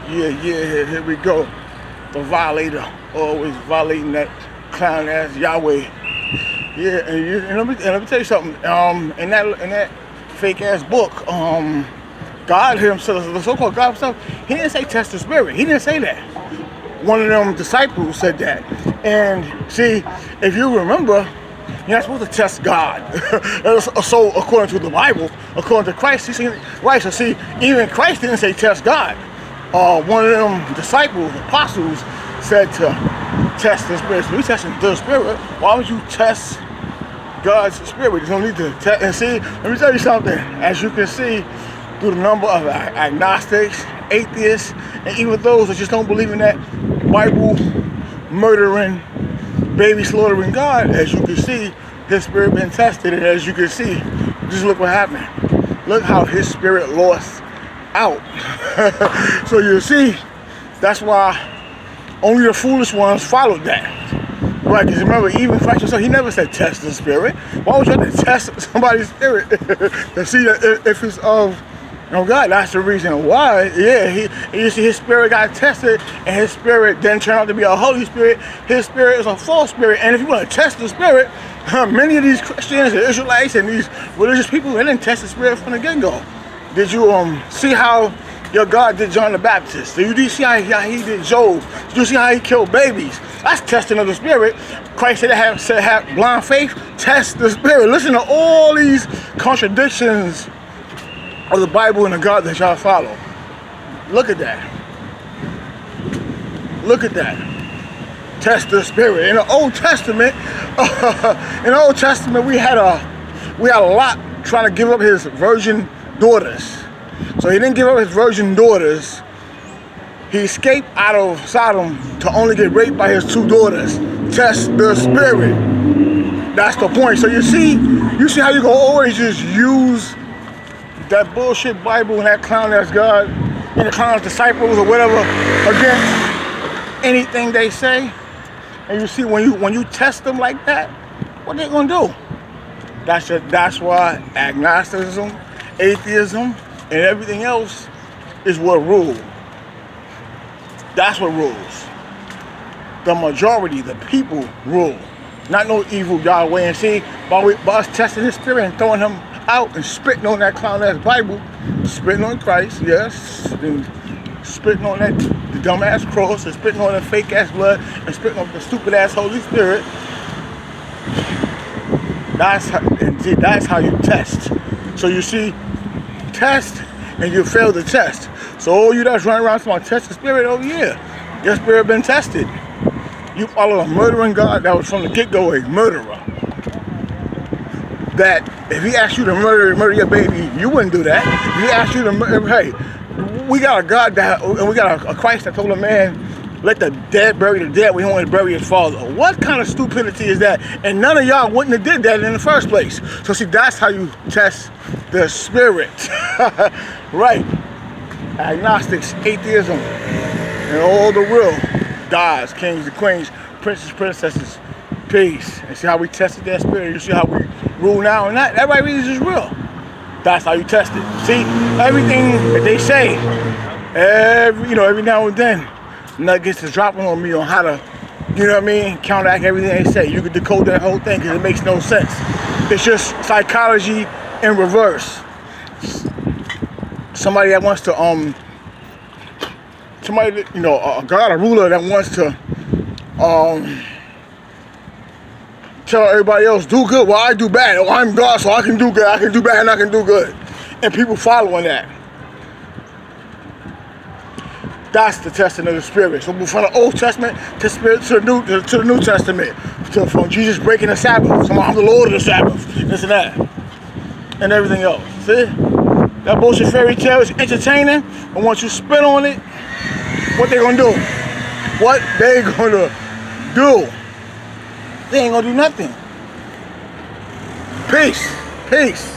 Here we go. The violator, always violating that clown ass Yahweh. Yeah, and let me tell you something. In that fake ass book, God himself, the so-called God himself, he didn't say test the spirit. He didn't say that. One of them disciples said that. And see, if you remember, you're not supposed to test God. So according to the Bible, according to Christ, he's saying, right, so see, even Christ didn't say test God. One of them disciples, apostles, said to test the spirit. So we testing the spirit. Why would you test God's spirit? You don't need to test. And see, let me tell you something. As you can see, through the number of agnostics, atheists, and even those that just don't believe in that Bible murdering, baby slaughtering God, as you can see, his spirit been tested, and as you can see, just look what happened. Look how his spirit lost out. So you see, that's why only the foolish ones followed that. Right, because remember, even Christ himself, he never said test the spirit. Why would you have to test somebody's spirit to see if it's of God? That's the reason why. Yeah, you see his spirit got tested, and his spirit then turned out to be a Holy Spirit. His spirit is a false spirit, and if you want to test the spirit, many of these Christians and Israelites and these religious people, they didn't test the spirit from the get-go. Did you see how your God did John the Baptist? Did you see how he did Job? Did you see how he killed babies? That's testing of the spirit. Christ said have blind faith. Test the spirit. Listen to all these contradictions of the Bible and the God that y'all follow. Look at that. Look at that. Test the spirit. In the Old Testament, we had a Lot trying to give up his virgin daughters. So he didn't give up his virgin daughters. He escaped out of Sodom to only get raped by his two daughters. Test the spirit. That's the point. So you see how you can always just use that bullshit Bible and that clown ass God and the clown's disciples or whatever against anything they say. And you see when you test them like that, what they gonna do? That's why agnosticism, atheism, and everything else is what rules. That's what rules. The majority, the people rule. Not no evil Yahweh. And see, by us testing his spirit and throwing him out and spitting on that clown ass Bible, spitting on Christ, yes, and spitting on that the dumb ass cross, and spitting on that fake ass blood, and spitting on the stupid ass Holy Spirit. That's how you test. So you see, test and you fail the test. So all you that's running around saying test the spirit, oh yeah, your spirit been tested. You follow a murdering God that was from the get-go a murderer. That if he asked you to murder your baby, you wouldn't do that. If he asked you to murder, hey, we got a God and we got a Christ that told a man, let the dead bury the dead. We don't want to bury his father. What kind of stupidity is that? And none of y'all wouldn't have did that in the first place. So see, that's how you test the spirit. Right. Agnostics, atheism, and all the real gods, kings and queens, princes, princesses, peace. And see how we tested that spirit. You see how we rule now, and that right is just real. That's how you test it. See, everything that they say, every now and then, nuggets is dropping on me on how to, counteract everything they say. You can decode that whole thing because it makes no sense. It's just psychology in reverse. Somebody that wants to, a God, a ruler that wants to, tell everybody else, do good while I do bad. Oh, I'm God, so I can do good, I can do bad, and I can do good. And people following that. That's the testing of the spirit. So from the Old Testament to the New Testament, from Jesus breaking the Sabbath, I'm the Lord of the Sabbath, this and that, and everything else. See? That bullshit fairy tale is entertaining, but once you spit on it, what they gonna do? What they gonna do? They ain't gonna do nothing. Peace. Peace.